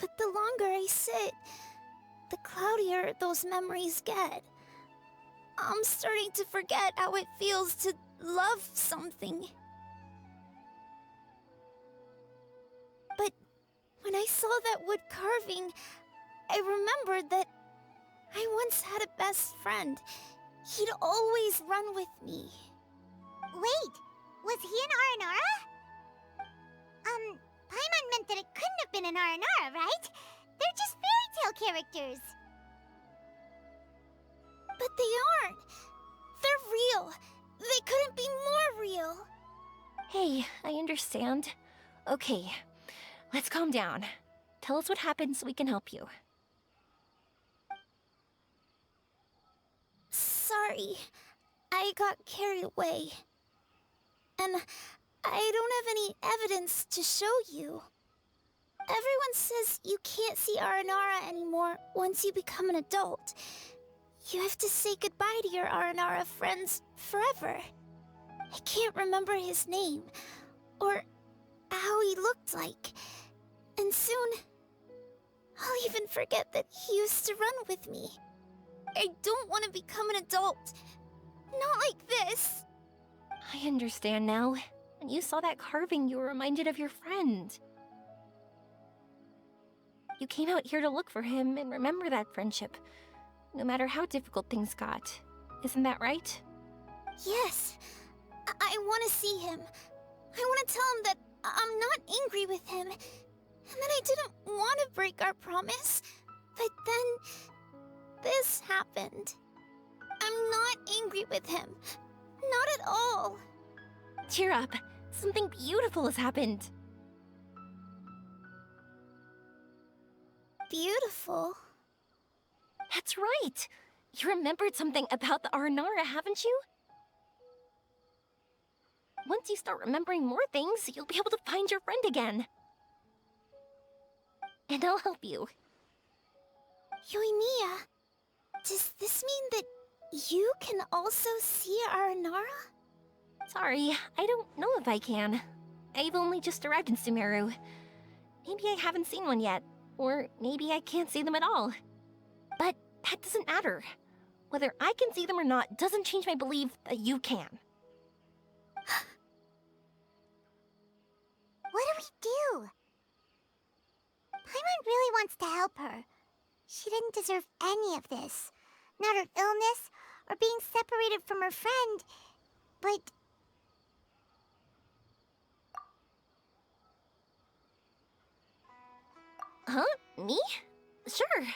But the longer I sit, the cloudier those memories get. I'm starting to forget how it feels to love something. But when I saw that wood carving, I remembered that I once had a best friend. He'd always run with me. Wait, was he an Aranara? Paimon meant that it couldn't have been an Aranara, right? They're just fairy tale characters. But they aren't. They're real. They couldn't be more real. Hey, I understand. Okay, let's calm down. Tell us what happened so we can help you. Sorry, I got carried away. And I don't have any evidence to show you. Everyone says you can't see Aranara anymore once you become an adult. You have to say goodbye to your Aranara friends forever. I can't remember his name, or how he looked like. And soon, I'll even forget that he used to run with me. I don't want to become an adult. Not like this. I understand now. When you saw that carving, you were reminded of your friend. You came out here to look for him and remember that friendship, no matter how difficult things got. Isn't that right? Yes. I want to see him. I want to tell him that I'm not angry with him, and that I didn't want to break our promise. But then this happened. I'm not angry with him. Not at all. Cheer up. Something beautiful has happened. Beautiful? That's right. You remembered something about the Aranara, haven't you? Once you start remembering more things, you'll be able to find your friend again. And I'll help you. Yoimiya, does this mean that you can also see Aranara? Sorry, I don't know if I can. I've only just arrived in Sumeru. Maybe I haven't seen one yet, or maybe I can't see them at all. But that doesn't matter. Whether I can see them or not doesn't change my belief that you can. What do we do? Paimon really wants to help her. She didn't deserve any of this. Not her illness, or being separated from her friend. But... Huh? Me? Sure.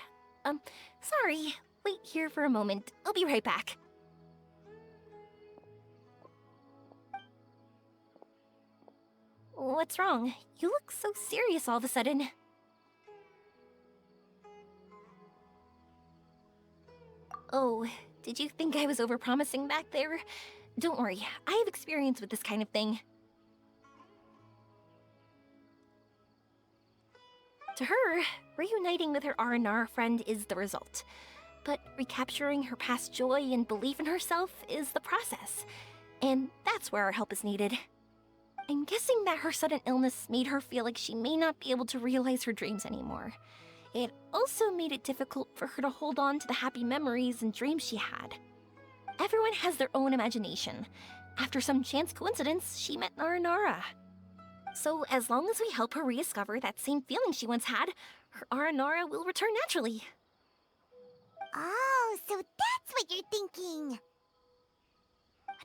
Sorry. Wait here for a moment. I'll be right back. What's wrong? You look so serious all of a sudden. Oh, did you think I was overpromising back there? Don't worry, I have experience with this kind of thing. To her, reuniting with her Aranara friend is the result. But recapturing her past joy and belief in herself is the process. And that's where our help is needed. I'm guessing that her sudden illness made her feel like she may not be able to realize her dreams anymore. It also made it difficult for her to hold on to the happy memories and dreams she had. Everyone has their own imagination. After some chance coincidence, she met Aranara. So as long as we help her rediscover that same feeling she once had, her Aranara will return naturally. Oh, so that's what you're thinking.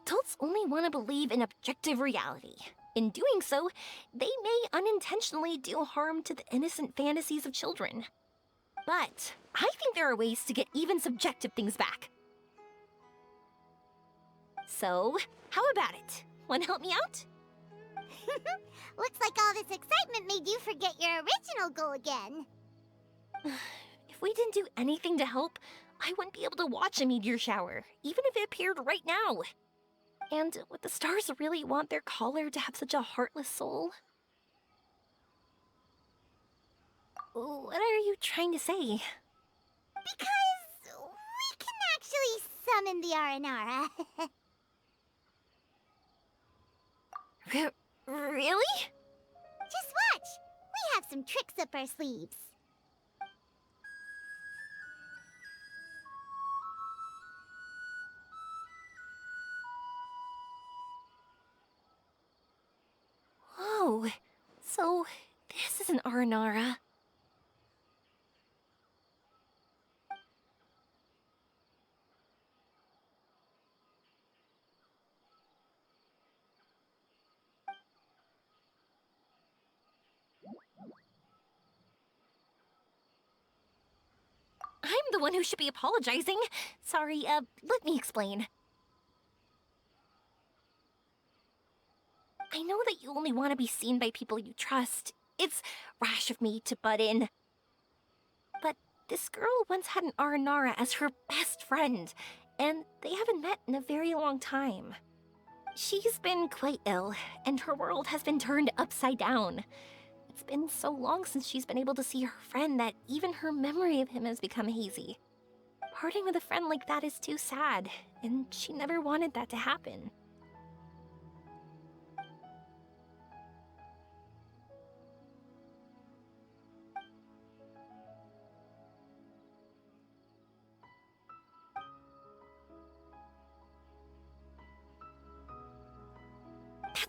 Adults only want to believe in objective reality. In doing so, they may unintentionally do harm to the innocent fantasies of children. But I think there are ways to get even subjective things back. So, how about it? Want to help me out? Looks like all this excitement made you forget your original goal again. If we didn't do anything to help, I wouldn't be able to watch a meteor shower, even if it appeared right now. And would the stars really want their caller to have such a heartless soul? What are you trying to say? Because we can actually summon the Aranara. Really? Just watch! We have some tricks up our sleeves. Whoa, so this is an Aranara. I'm the one who should be apologizing. Sorry, let me explain. I know that you only want to be seen by people you trust. It's rash of me to butt in. But this girl once had an Aranara as her best friend, and they haven't met in a very long time. She's been quite ill, and her world has been turned upside down. It's been so long since she's been able to see her friend that even her memory of him has become hazy. Parting with a friend like that is too sad, and she never wanted that to happen.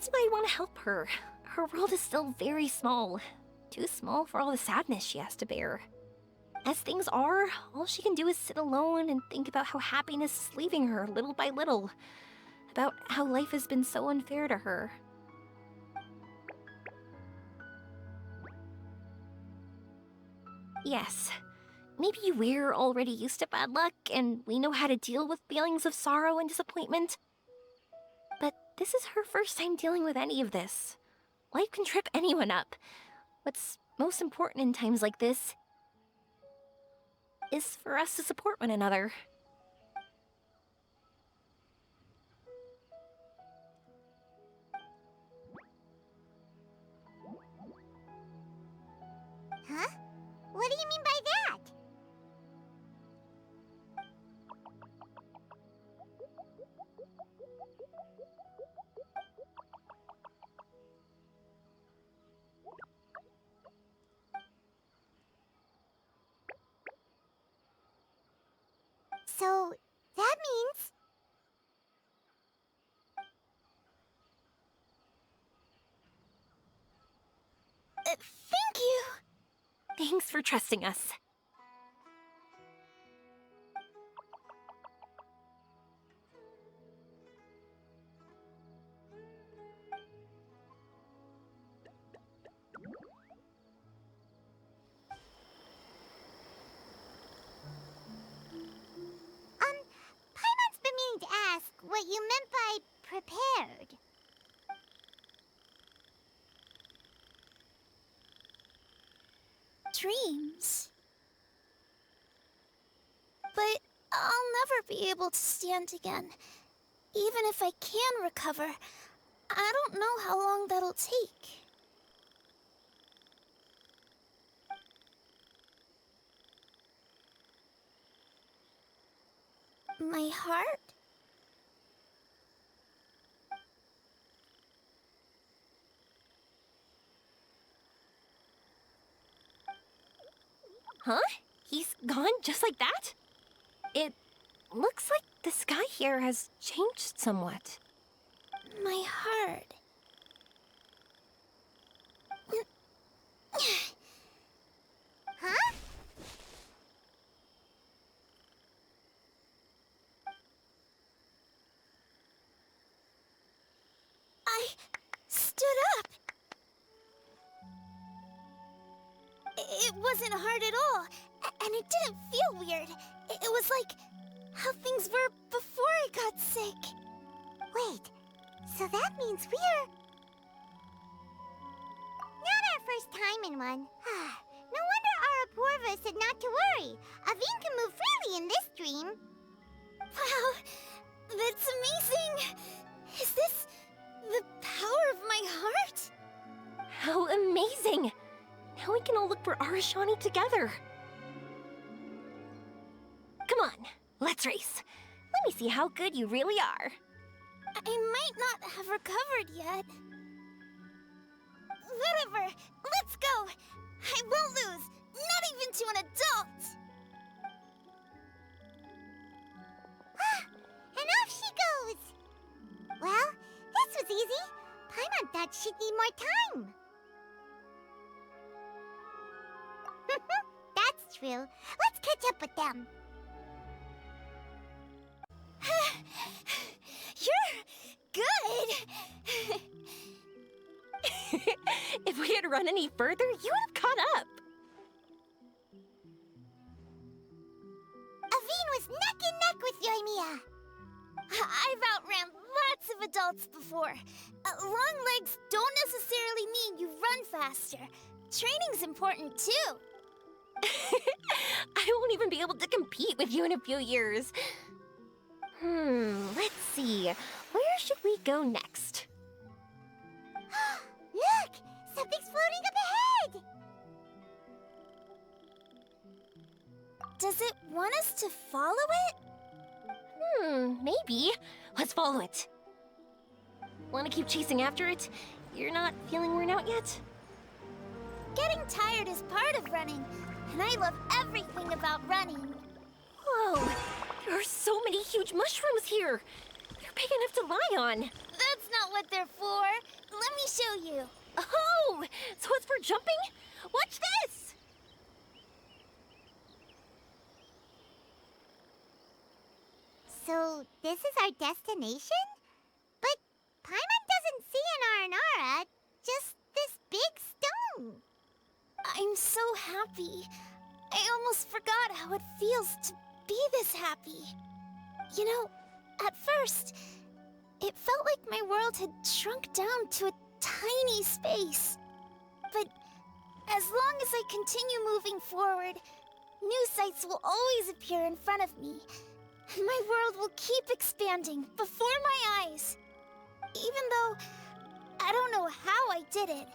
That's why I want to help her. Her world is still very small. Too small for all the sadness she has to bear. As things are, all she can do is sit alone and think about how happiness is leaving her little by little. About how life has been so unfair to her. Yes, maybe we're already used to bad luck and we know how to deal with feelings of sorrow and disappointment. But this is her first time dealing with any of this. Life can trip anyone up. What's most important in times like this is for us to support one another. Huh? What do you mean by that? So, that means... Thank you! Thanks for trusting us. Paimon's been meaning to ask what you meant by prepared. Dreams. But I'll never be able to stand again. Even if I can recover, I don't know how long that'll take. My heart? Huh? He's gone just like that? It looks like the sky here has changed somewhat. My heart. Huh? I stood up. It wasn't hard at all, and it didn't feel weird. It was like how things were before I got sick. Wait, so that means we're... Not our first time in one. No wonder our Aporva said not to worry. Aveen can move freely in this dream. Wow, that's amazing. Is this the power of my heart? How amazing! Now we can all look for Arashani together. Come on, let's race. Let me see how good you really are. I might not have recovered yet. Whatever, let's go. I won't lose, not even to an adult. And off she goes. Well, this was easy. Paimon thought she'd need more time. That's true. Let's catch up with them. You're good. If we had run any further, you would have caught up. Aveen was neck and neck with Yeimia. I've outran lots of adults before. Long legs don't necessarily mean you run faster. Training's important too. I won't even be able to compete with you in a few years. Let's see. Where should we go next? Look! Something's floating up ahead! Does it want us to follow it? Maybe. Let's follow it. Want to keep chasing after it? You're not feeling worn out yet? Getting tired is part of running, and I love everything about running. Whoa! There are so many huge mushrooms here! They're big enough to lie on! That's not what they're for. Let me show you. Oh, so it's for jumping? Watch this! So, this is our destination? But Paimon doesn't see an Aranara, just this big stone. I'm so happy. I almost forgot how it feels to be this happy. You know, at first, it felt like my world had shrunk down to a tiny space. But as long as I continue moving forward, new sights will always appear in front of me. And my world will keep expanding before my eyes. Even though I don't know how I did it,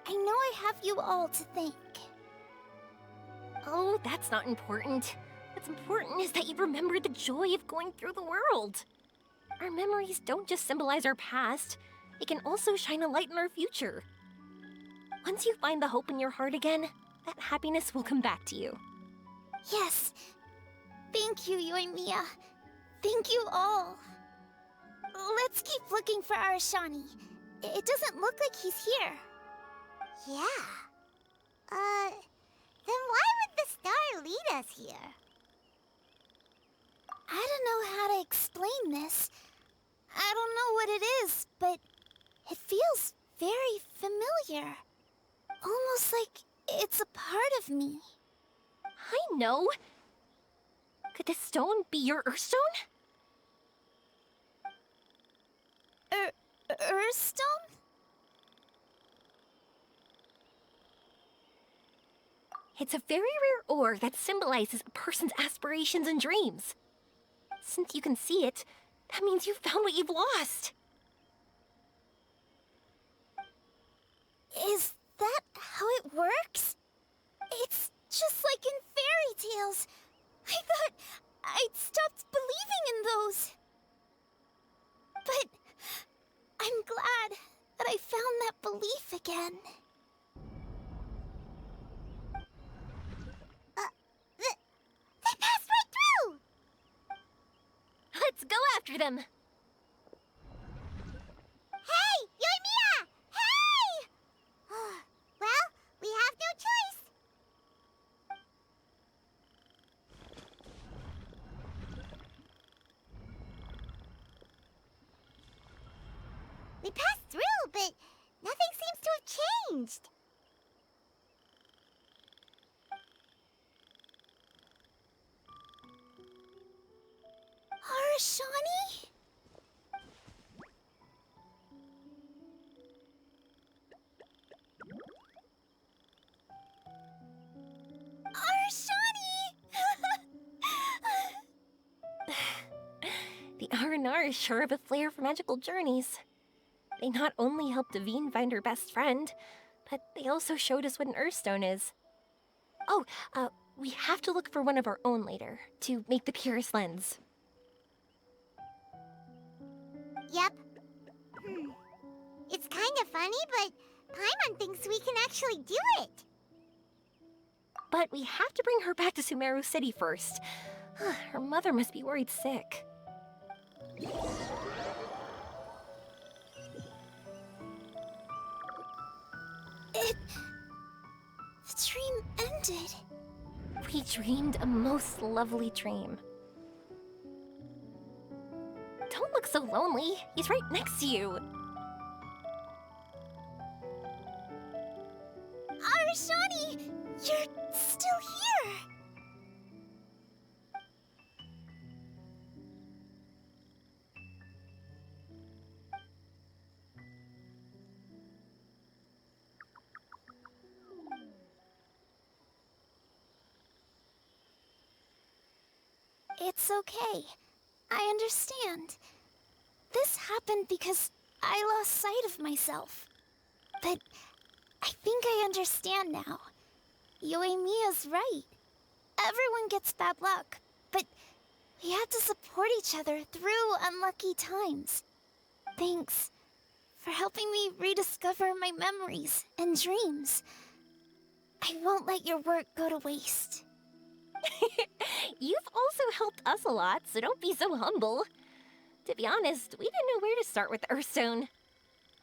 I know I have you all to thank. Oh, that's not important. What's important is that you remember the joy of going through the world. Our memories don't just symbolize our past, they can also shine a light in our future. Once you find the hope in your heart again, that happiness will come back to you. Yes. Thank you, Yoimiya. Thank you all. Let's keep looking for Arashani. It doesn't look like he's here. Yeah. Then why would the star lead us here? I don't know how to explain this. I don't know what it is, but it feels very familiar. Almost like it's a part of me. I know. Could this stone be your Earthstone? Earthstone? It's a very rare ore that symbolizes a person's aspirations and dreams. Since you can see it, that means you've found what you've lost. Is that how it works? It's just like in fairy tales. I thought I'd stopped believing in those. But I'm glad that I found that belief again. They passed right through! Let's go after them. Hey, Yoimiya! Hey! Well, we have no choice. We passed through, but nothing seems to have changed. Arashani? The R&R is sure of a flair for magical journeys. They not only helped Davine find her best friend, but they also showed us what an Earthstone is. Oh, we have to look for one of our own later, to make the purest lens. Yep. It's kind of funny, but Paimon thinks we can actually do it. But we have to bring her back to Sumeru City first. Her mother must be worried sick. The dream ended. We dreamed a most lovely dream. Don't look so lonely. He's right next to you. Arashani, you're still here. It's okay. I understand. This happened because I lost sight of myself. But I think I understand now. Yoimiya's right. Everyone gets bad luck, but we have to support each other through unlucky times. Thanks for helping me rediscover my memories and dreams. I won't let your work go to waste. You've also helped us a lot, so don't be so humble. To be honest, we didn't know where to start with Earthstone.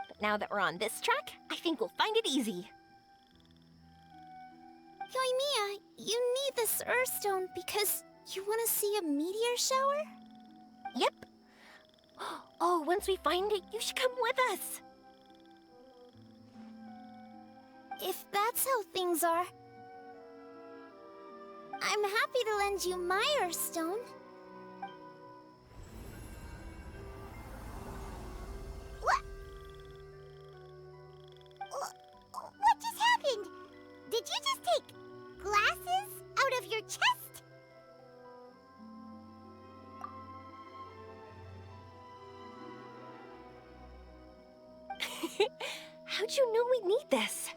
But now that we're on this track, I think we'll find it easy. Yoimiya, you need this Earthstone because you want to see a meteor shower? Yep. Oh, once we find it, you should come with us. If that's how things are, I'm happy to lend you my Earthstone. What just happened? Did you just take glasses out of your chest? How'd you know we'd need this?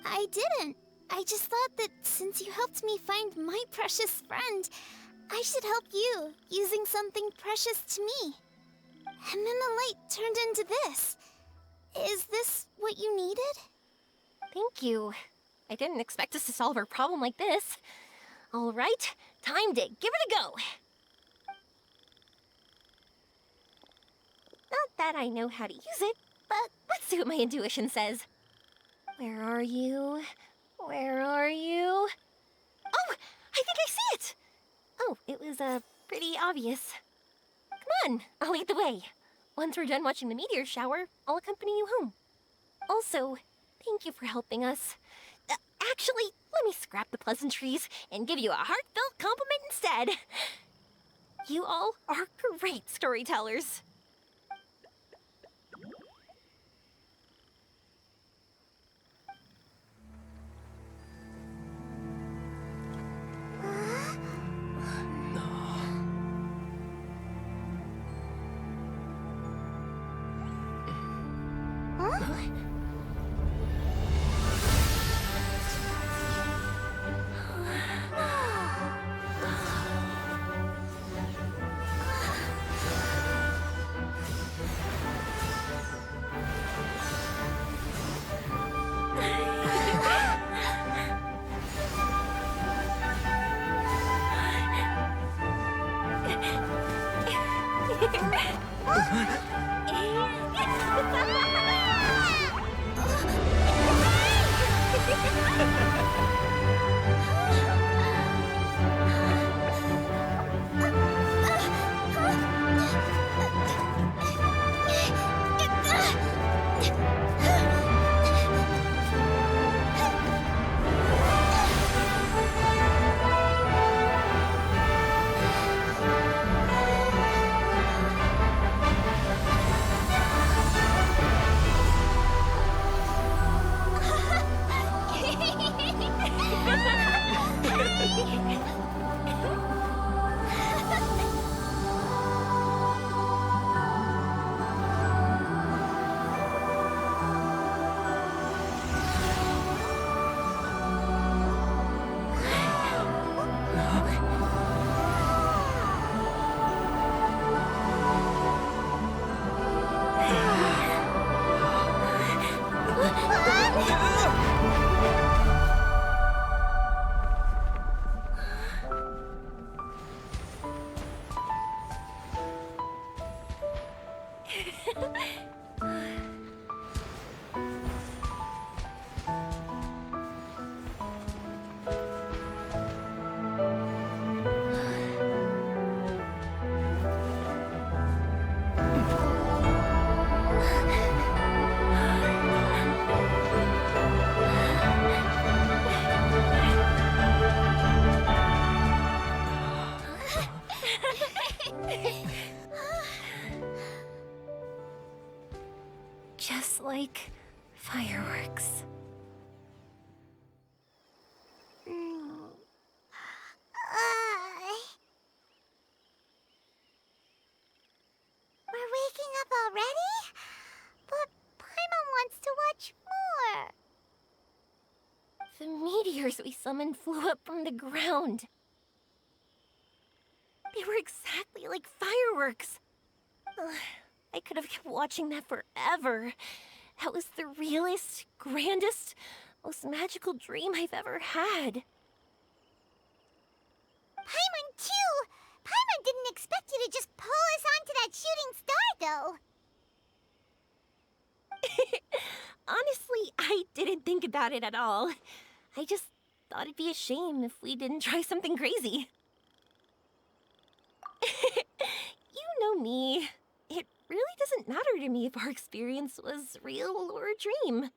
I didn't. I just thought that since you helped me find my precious friend, I should help you, using something precious to me. And then the light turned into this. Is this what you needed? Thank you. I didn't expect us to solve our problem like this. All right, time to give it a go. Not that I know how to use it, but let's see what my intuition says. Where are you? Where are you? Oh, I think I see it! Oh, it was, pretty obvious. Come on, I'll lead the way. Once we're done watching the meteor shower, I'll accompany you home. Also, thank you for helping us. Actually, let me scrap the pleasantries and give you a heartfelt compliment instead. You all are great storytellers. Just like fireworks. We're waking up already? But Paimon wants to watch more. The meteors we summoned flew up from the ground. They were exactly like fireworks. I could have kept watching that forever. That was the realest, grandest, most magical dream I've ever had. Paimon too! Paimon didn't expect you to just didn't think about it at all. I just thought it'd be a shame if we didn't try something crazy. You know me. It really doesn't matter to me if our experience was real or a dream.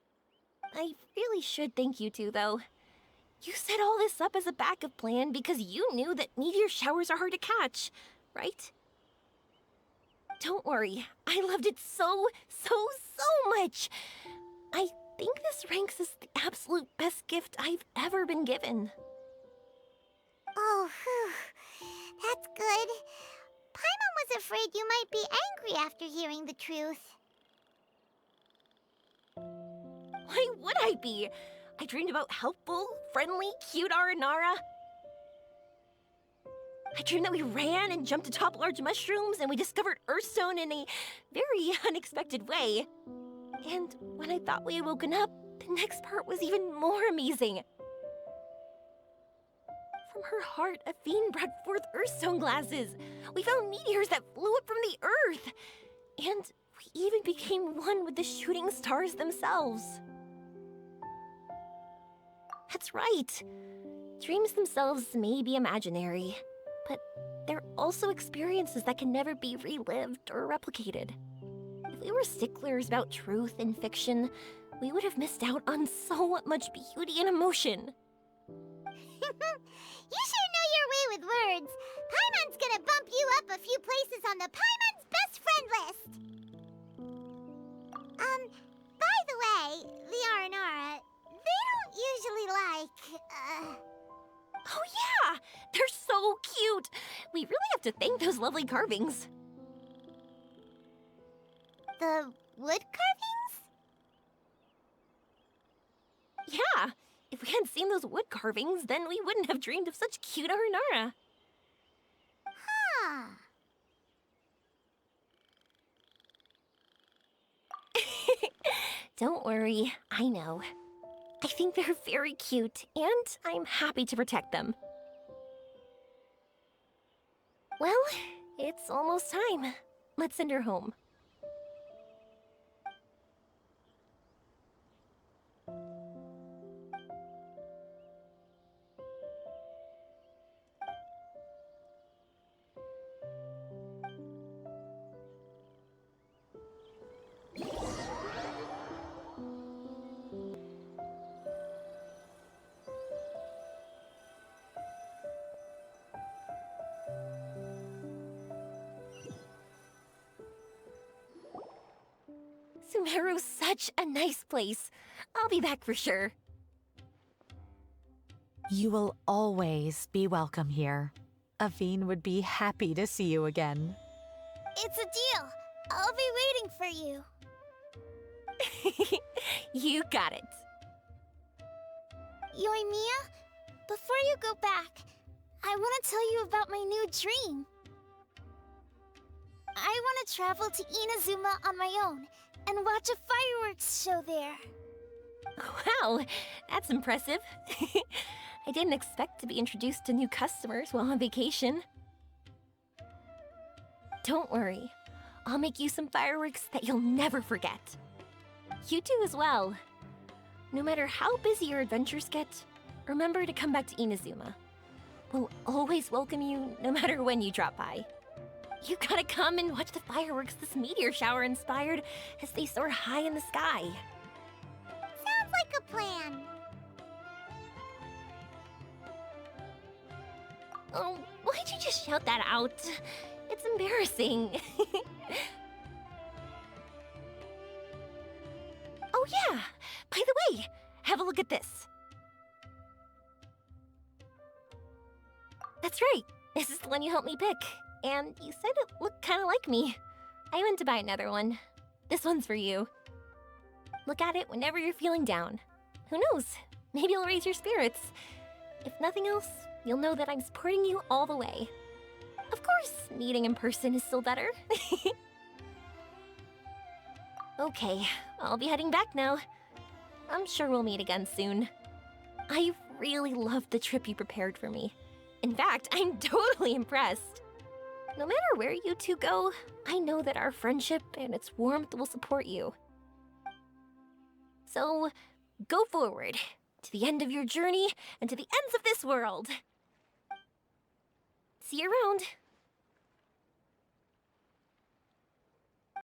I really should thank you two, though. You set all this up as a backup plan because you knew that meteor showers are hard to catch, right? Don't worry, I loved it so much. I think this ranks as the absolute best gift I've ever been given. Oh, whew. That's good. Paimon was afraid you might be angry after hearing the truth. Why would I be? I dreamed about helpful, friendly, cute Aranara. I dreamed that we ran and jumped atop large mushrooms and we discovered Earthstone in a very unexpected way. And when I thought we had woken up, the next part was even more amazing. From her heart, Athene brought forth Earthstone glasses. We found meteors that flew up from the Earth. And we even became one with the shooting stars themselves. That's right. Dreams themselves may be imaginary, but they're also experiences that can never be relived or replicated. If we were sticklers about truth in fiction, we would have missed out on so much beauty and emotion. You sure know your way with words. Paimon's gonna bump you up a few places on the Paimon's best friend list. By the way, the Aranara, they don't usually like, Oh yeah! They're so cute! We really have to thank those lovely carvings. the wood carvings? Yeah! If we hadn't seen those wood carvings, then we wouldn't have dreamed of such cute Aranara. Huh. Don't worry, I know. I think they're very cute, and I'm happy to protect them. Well, it's almost time. Let's send her home. Sumeru's such a nice place. I'll be back for sure. You will always be welcome here. Athene would be happy to see you again. It's a deal. I'll be waiting for you. You got it. Yoimiya, before you go back, I want to tell you about my new dream. I want to travel to Inazuma on my own and watch a fireworks show there. Wow, that's impressive. I didn't expect to be introduced to new customers while on vacation. Don't worry, I'll make you some fireworks that you'll never forget. You too as well. No matter how busy your adventures get, remember to come back to Inazuma. We'll always welcome you no matter when you drop by. You gotta come and watch the fireworks this meteor shower inspired as they soar high in the sky. Sounds like a plan. Oh, why'd you just shout that out? It's embarrassing. Oh yeah, by the way, have a look at this. That's right, this is the one you helped me pick. And you said it looked kind of like me. I went to buy another one. This one's for you. Look at it whenever you're feeling down. Who knows? Maybe it'll raise your spirits. If nothing else, you'll know that I'm supporting you all the way. Of course, meeting in person is still better. Okay, I'll be heading back now. I'm sure we'll meet again soon. I really loved the trip you prepared for me. In fact, I'm totally impressed. No matter where you two go, I know that our friendship and its warmth will support you. So, go forward, to the end of your journey, and to the ends of this world. See you around.